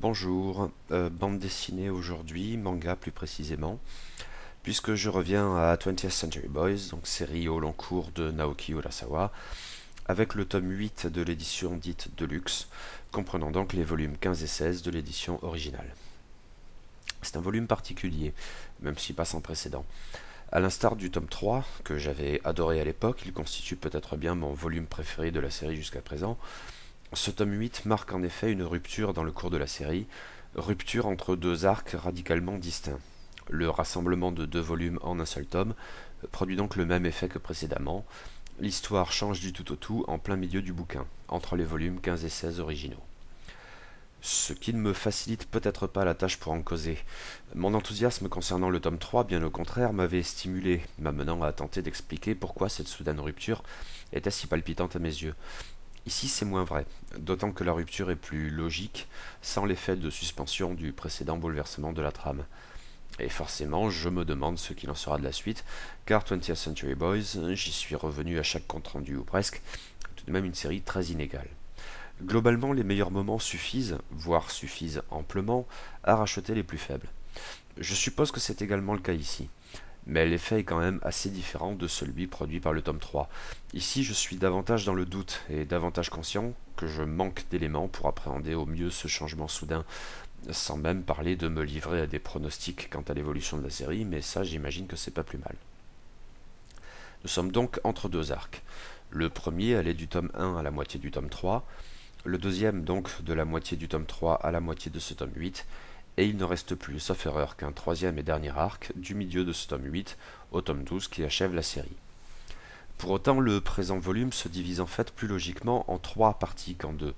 Bonjour, bande dessinée aujourd'hui, manga plus précisément, puisque je reviens à 20th Century Boys, donc série au long cours de Naoki Urasawa, avec le tome 8 de l'édition dite Deluxe, comprenant donc les volumes 15 et 16 de l'édition originale. C'est un volume particulier, même si pas sans précédent. À l'instar du tome 3, que j'avais adoré à l'époque, il constitue peut-être bien mon volume préféré de la série jusqu'à présent. Ce tome 8 marque en effet une rupture dans le cours de la série, rupture entre deux arcs radicalement distincts. Le rassemblement de deux volumes en un seul tome produit donc le même effet que précédemment. L'histoire change du tout au tout en plein milieu du bouquin, entre les volumes 15 et 16 originaux. Ce qui ne me facilite peut-être pas la tâche pour en causer. Mon enthousiasme concernant le tome 3, bien au contraire, m'avait stimulé, m'amenant à tenter d'expliquer pourquoi cette soudaine rupture était si palpitante à mes yeux. Ici, c'est moins vrai, d'autant que la rupture est plus logique, sans l'effet de suspension du précédent bouleversement de la trame. Et forcément, je me demande ce qu'il en sera de la suite, car 20th Century Boys, j'y suis revenu à chaque compte rendu ou presque, tout de même une série très inégale. Globalement, les meilleurs moments suffisent, voire suffisent amplement, à racheter les plus faibles. Je suppose que c'est également le cas ici. Mais l'effet est quand même assez différent de celui produit par le tome 3. Ici, je suis davantage dans le doute et davantage conscient que je manque d'éléments pour appréhender au mieux ce changement soudain, sans même parler de me livrer à des pronostics quant à l'évolution de la série, mais ça j'imagine que c'est pas plus mal. Nous sommes donc entre deux arcs. Le premier allait du tome 1 à la moitié du tome 3, le deuxième donc de la moitié du tome 3 à la moitié de ce tome 8, et il ne reste plus, sauf erreur, qu'un troisième et dernier arc, du milieu de ce tome 8 au tome 12 qui achève la série. Pour autant, le présent volume se divise en fait plus logiquement en trois parties qu'en deux,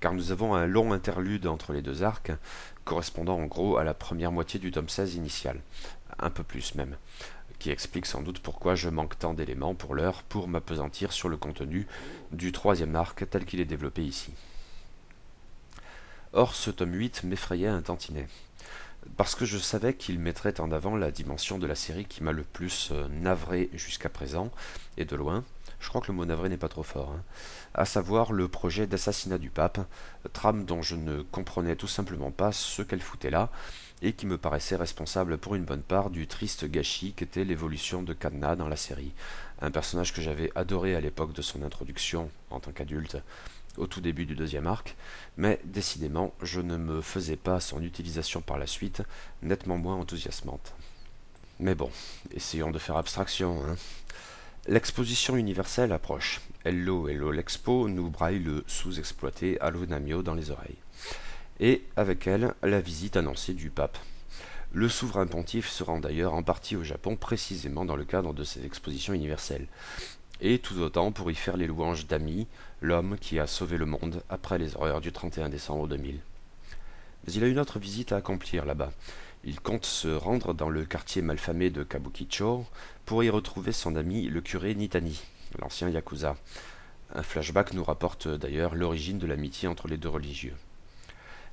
car nous avons un long interlude entre les deux arcs, correspondant en gros à la première moitié du tome 16 initial, un peu plus même, qui explique sans doute pourquoi je manque tant d'éléments pour l'heure pour m'appesantir sur le contenu du troisième arc tel qu'il est développé ici. Or, ce tome 8 m'effrayait un tantinet, parce que je savais qu'il mettrait en avant la dimension de la série qui m'a le plus navré jusqu'à présent, et de loin, je crois que le mot navré n'est pas trop fort, à savoir le projet d'assassinat du pape, trame dont je ne comprenais tout simplement pas ce qu'elle foutait là, et qui me paraissait responsable pour une bonne part du triste gâchis qu'était l'évolution de Cadna dans la série, un personnage que j'avais adoré à l'époque de son introduction en tant qu'adulte, au tout début du deuxième arc, mais décidément je ne me faisais pas son utilisation par la suite nettement moins enthousiasmante. Mais bon, essayons de faire abstraction. L'exposition universelle approche. Hello Hello l'Expo nous braille le sous-exploité Allo Namio dans les oreilles. Et avec elle, la visite annoncée du pape. Le souverain pontife se rend d'ailleurs en partie au Japon précisément dans le cadre de ces expositions universelles. Et tout autant pour y faire les louanges d'Ami, l'homme qui a sauvé le monde après les horreurs du 31 décembre 2000. Mais il a une autre visite à accomplir là-bas. Il compte se rendre dans le quartier malfamé de Kabukicho pour y retrouver son ami le curé Nitani, l'ancien Yakuza. Un flashback nous rapporte d'ailleurs l'origine de l'amitié entre les deux religieux.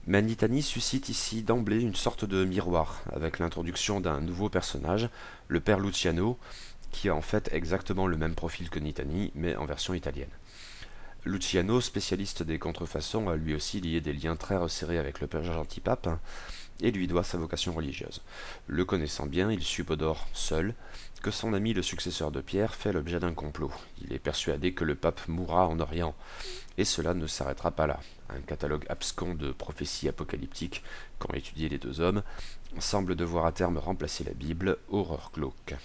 Mais Nitani suscite ici d'emblée une sorte de miroir, avec l'introduction d'un nouveau personnage, le père Luciano, qui a en fait exactement le même profil que Nitani, mais en version italienne. Luciano, spécialiste des contrefaçons, a lui aussi lié des liens très resserrés avec le père Gentil-Pape, et lui doit sa vocation religieuse. Le connaissant bien, il subodore, seul, que son ami le successeur de Pierre fait l'objet d'un complot. Il est persuadé que le pape mourra en Orient, et cela ne s'arrêtera pas là. Un catalogue abscon de prophéties apocalyptiques qu'ont étudié les deux hommes semble devoir à terme remplacer la Bible, horreur glauque.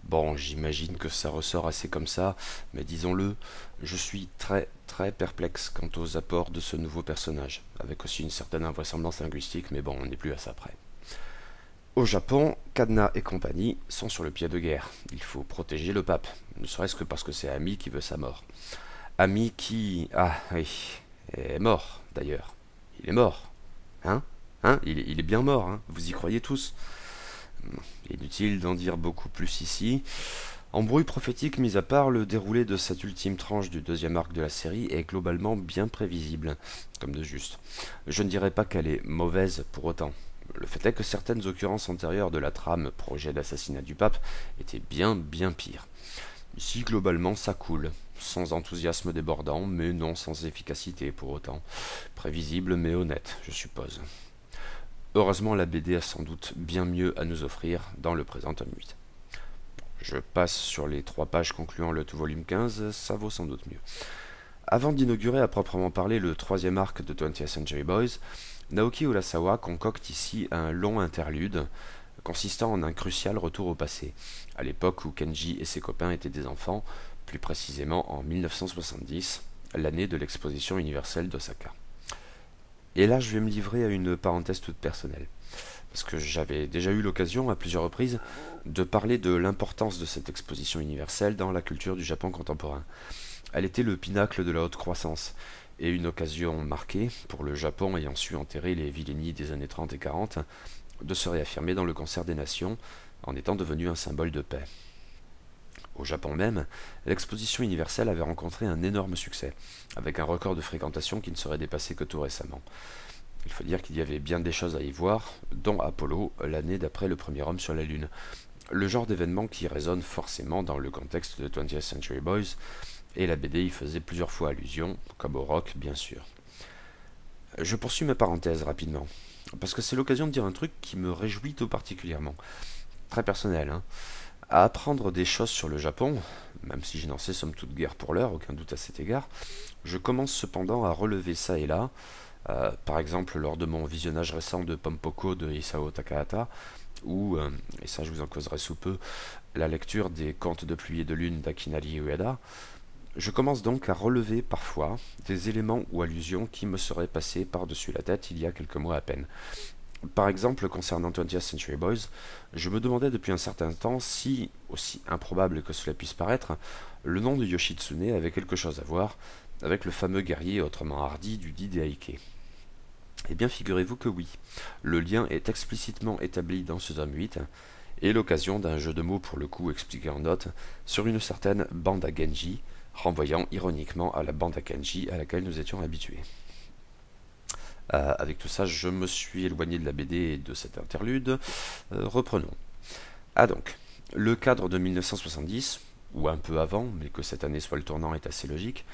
Bon, j'imagine que ça ressort assez comme ça, mais disons-le, je suis très perplexe quant aux apports de ce nouveau personnage, avec aussi une certaine invraisemblance linguistique, mais bon, on n'est plus à ça près. Au Japon, Cadna et compagnie sont sur le pied de guerre. Il faut protéger le pape, ne serait-ce que parce que c'est Ami qui veut sa mort. Ami qui... Ah oui, est mort d'ailleurs. Il est mort. Il est bien mort, vous y croyez tous. Inutile d'en dire beaucoup plus ici. Embrouille prophétique mis à part, le déroulé de cette ultime tranche du deuxième arc de la série est globalement bien prévisible, comme de juste. Je ne dirais pas qu'elle est mauvaise pour autant. Le fait est que certaines occurrences antérieures de la trame projet d'assassinat du pape étaient bien pires. Ici, globalement, ça coule. sans enthousiasme débordant, mais non sans efficacité pour autant. Prévisible mais honnête, je suppose. Heureusement, la BD a sans doute bien mieux à nous offrir dans le présent tome 8. Je passe sur les 3 pages concluant le tout volume 15, ça vaut sans doute mieux. Avant d'inaugurer à proprement parler le 3e arc de 20th Century Boys, Naoki Urasawa concocte ici un long interlude consistant en un crucial retour au passé, à l'époque où Kenji et ses copains étaient des enfants, plus précisément en 1970, l'année de l'exposition universelle d'Osaka. Et là, je vais me livrer à une parenthèse toute personnelle, parce que j'avais déjà eu l'occasion à plusieurs reprises de parler de l'importance de cette exposition universelle dans la culture du Japon contemporain. Elle était le pinacle de la haute croissance, et une occasion marquée, pour le Japon ayant su enterrer les vilainies des années 30 et 40, de se réaffirmer dans le concert des nations, en étant devenu un symbole de paix. Au Japon même, l'exposition universelle avait rencontré un énorme succès, avec un record de fréquentation qui ne serait dépassé que tout récemment. Il faut dire qu'il y avait bien des choses à y voir, dont Apollo, l'année d'après le premier homme sur la Lune. Le genre d'événement qui résonne forcément dans le contexte de 20th Century Boys, et la BD y faisait plusieurs fois allusion, comme au rock bien sûr. Je poursuis ma parenthèse rapidement, parce que c'est l'occasion de dire un truc qui me réjouit tout particulièrement. Très personnel, hein. À apprendre des choses sur le Japon, même si je n'en sais somme toute guère pour l'heure, aucun doute à cet égard, je commence cependant à relever ça et là, par exemple lors de mon visionnage récent de Pompoko de Isao Takahata, ou, et ça je vous en causerai sous peu, la lecture des Contes de pluie et de lune d'Akinari Ueda, je commence donc à relever parfois des éléments ou allusions qui me seraient passés par-dessus la tête il y a quelques mois à peine. Par exemple, concernant 20th Century Boys, je me demandais depuis un certain temps si, aussi improbable que cela puisse paraître, le nom de Yoshitsune avait quelque chose à voir avec le fameux guerrier autrement hardi du dit Deike. Eh bien, figurez-vous que oui, le lien est explicitement établi dans ce tome 8, et l'occasion d'un jeu de mots pour le coup expliqué en note sur une certaine bande à Genji, renvoyant ironiquement à la bande à Kenji à laquelle nous étions habitués. Avec tout ça, je me suis éloigné de la BD et de cet interlude. Reprenons. Ah donc, le cadre de 1970, ou un peu avant, mais que cette année soit le tournant est assez logique,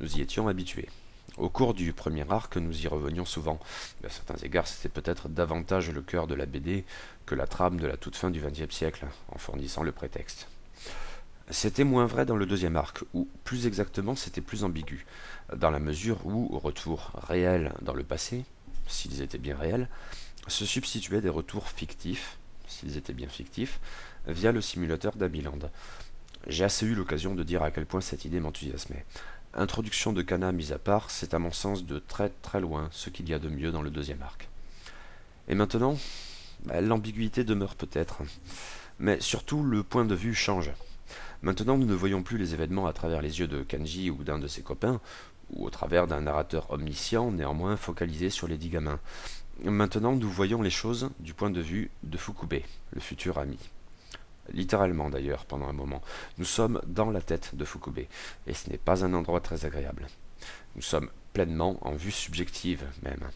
nous y étions habitués. Au cours du premier arc, nous y revenions souvent. À certains égards, c'était peut-être davantage le cœur de la BD que la trame de la toute fin du XXe siècle, en fournissant le prétexte. C'était moins vrai dans le deuxième arc, ou plus exactement c'était plus ambigu, dans la mesure où, retours réels dans le passé, s'ils étaient bien réels, se substituaient des retours fictifs, s'ils étaient bien fictifs, via le simulateur d'Abiland. J'ai assez eu l'occasion de dire à quel point cette idée m'enthousiasmait. Introduction de Kana mise à part, c'est à mon sens de très très loin ce qu'il y a de mieux dans le deuxième arc. Et maintenant, l'ambiguïté demeure peut-être, mais surtout le point de vue change. Maintenant, nous ne voyons plus les événements à travers les yeux de Kanji ou d'un de ses copains, ou au travers d'un narrateur omniscient, néanmoins focalisé sur les 10 gamins. Maintenant, nous voyons les choses du point de vue de Fukube, le futur ami. Littéralement d'ailleurs, pendant un moment. Nous sommes dans la tête de Fukube, et ce n'est pas un endroit très agréable. Nous sommes pleinement en vue subjective même.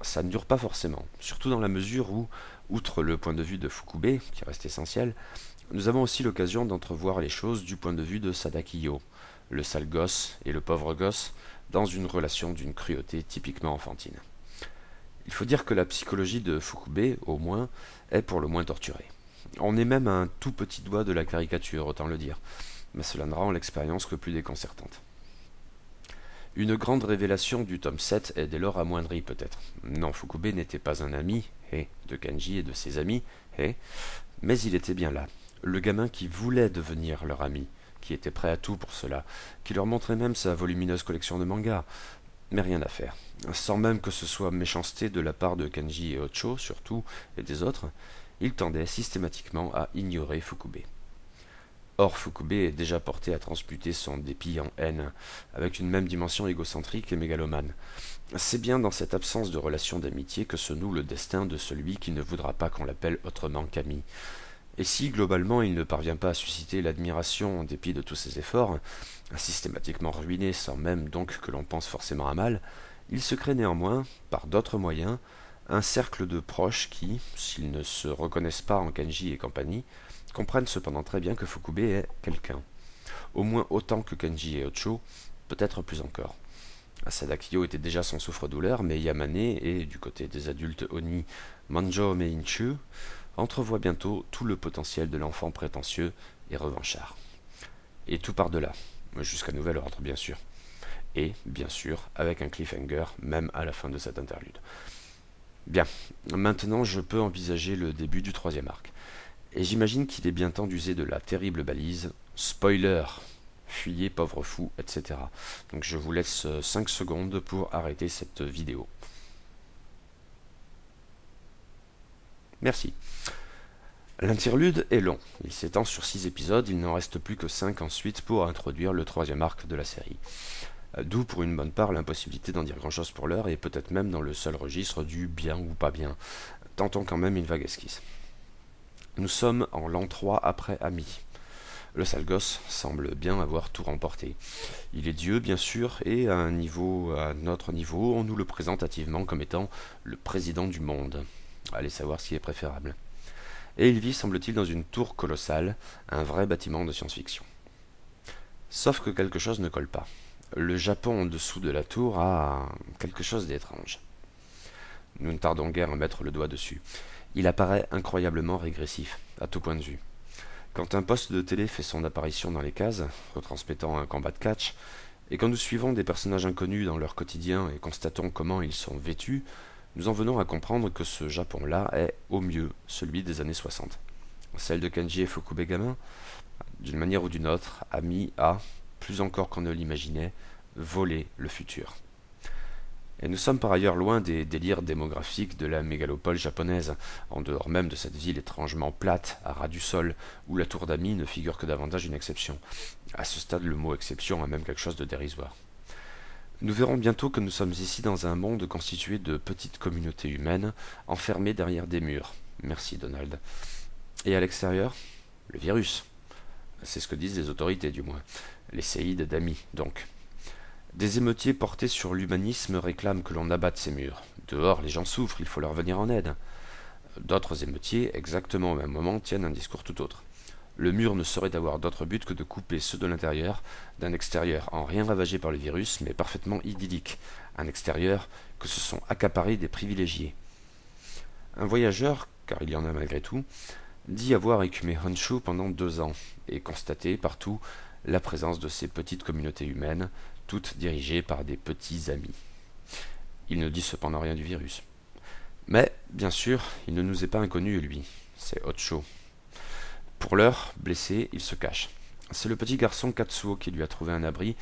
Ça ne dure pas forcément, surtout dans la mesure où, outre le point de vue de Fukube, qui reste essentiel, nous avons aussi l'occasion d'entrevoir les choses du point de vue de Sadakiyo, le sale gosse et le pauvre gosse, dans une relation d'une cruauté typiquement enfantine. Il faut dire que la psychologie de Fukube, au moins, est pour le moins torturée. On est même à un tout petit doigt de la caricature, autant le dire, mais cela ne rend l'expérience que plus déconcertante. Une grande révélation du tome 7 est dès lors amoindrie peut-être. Non, Fukube n'était pas un ami, de Kanji et de ses amis, mais il était bien là. Le gamin qui voulait devenir leur ami, qui était prêt à tout pour cela, qui leur montrait même sa volumineuse collection de mangas. Mais rien à faire. Sans même que ce soit méchanceté de la part de Kanji et Ocho, surtout, et des autres, ils tendaient systématiquement à ignorer Fukube. Or, Fukube est déjà porté à transmuter son dépit en haine, avec une même dimension égocentrique et mégalomane. C'est bien dans cette absence de relation d'amitié que se noue le destin de celui qui ne voudra pas qu'on l'appelle autrement qu'ami. Et si, globalement, il ne parvient pas à susciter l'admiration en dépit de tous ses efforts, systématiquement ruiné sans même donc que l'on pense forcément à mal, il se crée néanmoins, par d'autres moyens, un cercle de proches qui, s'ils ne se reconnaissent pas en Kanji et compagnie, comprennent cependant très bien que Fukube est quelqu'un. Au moins autant que Kenji et Ocho, peut-être plus encore. Sadakio était déjà son souffre-douleur, mais Yamane et, du côté des adultes Oni, Manjo Meinchu, entrevoient bientôt tout le potentiel de l'enfant prétentieux et revanchard. Et tout par-delà, jusqu'à nouvel ordre bien sûr. Et, bien sûr, avec un cliffhanger, même à la fin de cet interlude. Bien, maintenant je peux envisager le début du troisième arc. Et j'imagine qu'il est bien temps d'user de la terrible balise « Spoiler !» Fuyez, pauvre fou, etc. Donc je vous laisse 5 secondes pour arrêter cette vidéo. Merci. L'interlude est long. Il s'étend sur 6 épisodes, il n'en reste plus que 5 ensuite pour introduire le troisième arc de la série. D'où pour une bonne part l'impossibilité d'en dire grand-chose pour l'heure et peut-être même dans le seul registre du bien ou pas bien. Tentons quand même une vague esquisse. Nous sommes en l'an 3 après Ami. Le sale gosse semble bien avoir tout remporté. Il est Dieu, bien sûr, et à notre niveau, on nous le présente hâtivement comme étant le président du monde. Allez savoir ce qui est préférable. Et il vit, semble-t-il, dans une tour colossale, un vrai bâtiment de science-fiction. Sauf que quelque chose ne colle pas. Le Japon en dessous de la tour a quelque chose d'étrange. Nous ne tardons guère à mettre le doigt dessus. Il apparaît incroyablement régressif, à tout point de vue. Quand un poste de télé fait son apparition dans les cases, retransmettant un combat de catch, et quand nous suivons des personnages inconnus dans leur quotidien et constatons comment ils sont vêtus, nous en venons à comprendre que ce Japon-là est, au mieux, celui des années 60. Celle de Kenji et Fukube gamin, d'une manière ou d'une autre, Ami a, plus encore qu'on ne l'imaginait, volé le futur. Et nous sommes par ailleurs loin des délires démographiques de la mégalopole japonaise, en dehors même de cette ville étrangement plate, à ras du sol, où la tour d'Ami ne figure que davantage une exception. À ce stade, le mot exception a même quelque chose de dérisoire. Nous verrons bientôt que nous sommes ici dans un monde constitué de petites communautés humaines, enfermées derrière des murs. Merci Donald. Et à l'extérieur, le virus. C'est ce que disent les autorités du moins. Les séides d'Ami, donc. Des émeutiers portés sur l'humanisme réclament que l'on abatte ces murs. Dehors, les gens souffrent, il faut leur venir en aide. D'autres émeutiers, exactement au même moment, tiennent un discours tout autre. Le mur ne saurait avoir d'autre but que de couper ceux de l'intérieur d'un extérieur en rien ravagé par le virus, mais parfaitement idyllique. Un extérieur que se sont accaparés des privilégiés. Un voyageur, car il y en a malgré tout, dit avoir écumé Honshu pendant 2 ans et constaté partout la présence de ces petites communautés humaines, toutes dirigées par des petits amis. Il ne dit cependant rien du virus. Mais, bien sûr, il ne nous est pas inconnu, lui. C'est Ocho. Pour l'heure, blessé, il se cache. C'est le petit garçon Katsuo qui lui a trouvé un abri,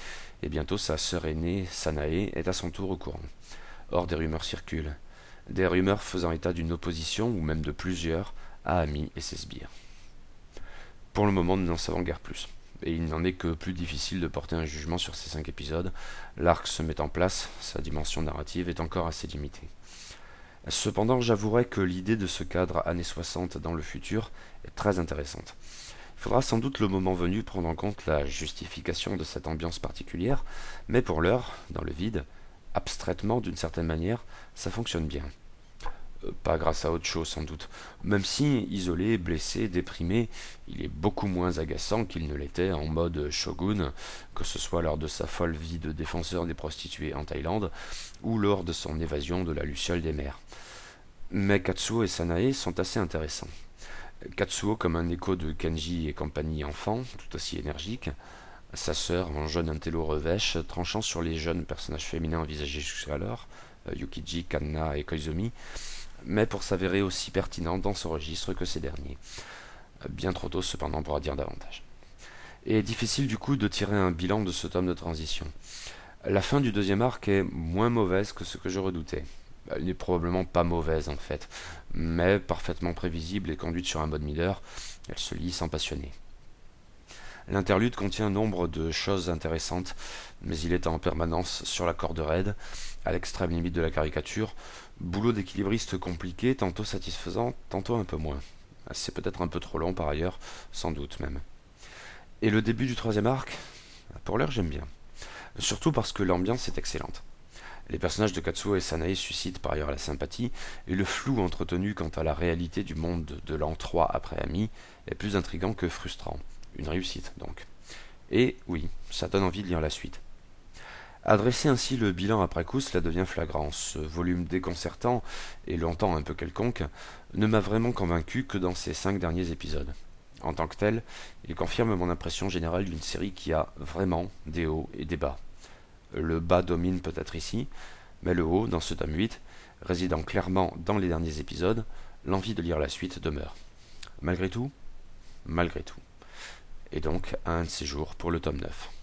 et bientôt sa sœur aînée, Sanae, est à son tour au courant. Or, des rumeurs circulent. Des rumeurs faisant état d'une opposition, ou même de plusieurs, à Ami et ses sbires. Pour le moment, nous n'en savons guère plus. Et il n'en est que plus difficile de porter un jugement sur ces 5 épisodes. L'arc se met en place, sa dimension narrative est encore assez limitée. Cependant, j'avouerai que l'idée de ce cadre années 60 dans le futur est très intéressante. Il faudra sans doute le moment venu prendre en compte la justification de cette ambiance particulière, mais pour l'heure, dans le vide, abstraitement d'une certaine manière, ça fonctionne bien. Pas grâce à autre chose sans doute, même si, isolé, blessé, déprimé, il est beaucoup moins agaçant qu'il ne l'était en mode shogun, que ce soit lors de sa folle vie de défenseur des prostituées en Thaïlande, ou lors de son évasion de la luciole des mers. Mais Katsuo et Sanae sont assez intéressants. Katsuo comme un écho de Kenji et compagnie enfant, tout aussi énergique, sa sœur en jeune intello revêche, tranchant sur les jeunes personnages féminins envisagés jusqu'alors, Yukiji, Kanna et Koizumi, mais pour s'avérer aussi pertinent dans ce registre que ces derniers. Bien trop tôt cependant pour en dire davantage. Et difficile du coup de tirer un bilan de ce tome de transition. La fin du deuxième arc est moins mauvaise que ce que je redoutais. Elle n'est probablement pas mauvaise en fait, mais parfaitement prévisible et conduite sur un mode Miller, elle se lit sans passionner. L'interlude contient nombre de choses intéressantes, mais il est en permanence sur la corde raide, à l'extrême limite de la caricature, boulot d'équilibriste compliqué, tantôt satisfaisant, tantôt un peu moins. C'est peut-être un peu trop long par ailleurs, sans doute même. Et le début du troisième arc, pour l'heure j'aime bien. Surtout parce que l'ambiance est excellente. Les personnages de Katsuo et Sanae suscitent par ailleurs la sympathie, et le flou entretenu quant à la réalité du monde de l'an 3 après Ami est plus intrigant que frustrant. Une réussite donc. Et oui, ça donne envie de lire la suite. Adresser ainsi le bilan après coup, cela devient flagrant. Ce volume déconcertant, et longtemps un peu quelconque, ne m'a vraiment convaincu que dans ces 5 derniers épisodes. En tant que tel, il confirme mon impression générale d'une série qui a vraiment des hauts et des bas. Le bas domine peut-être ici, mais le haut, dans ce tome 8, résidant clairement dans les derniers épisodes, l'envie de lire la suite demeure. Malgré tout. Et donc, à un de ces jours pour le tome 9.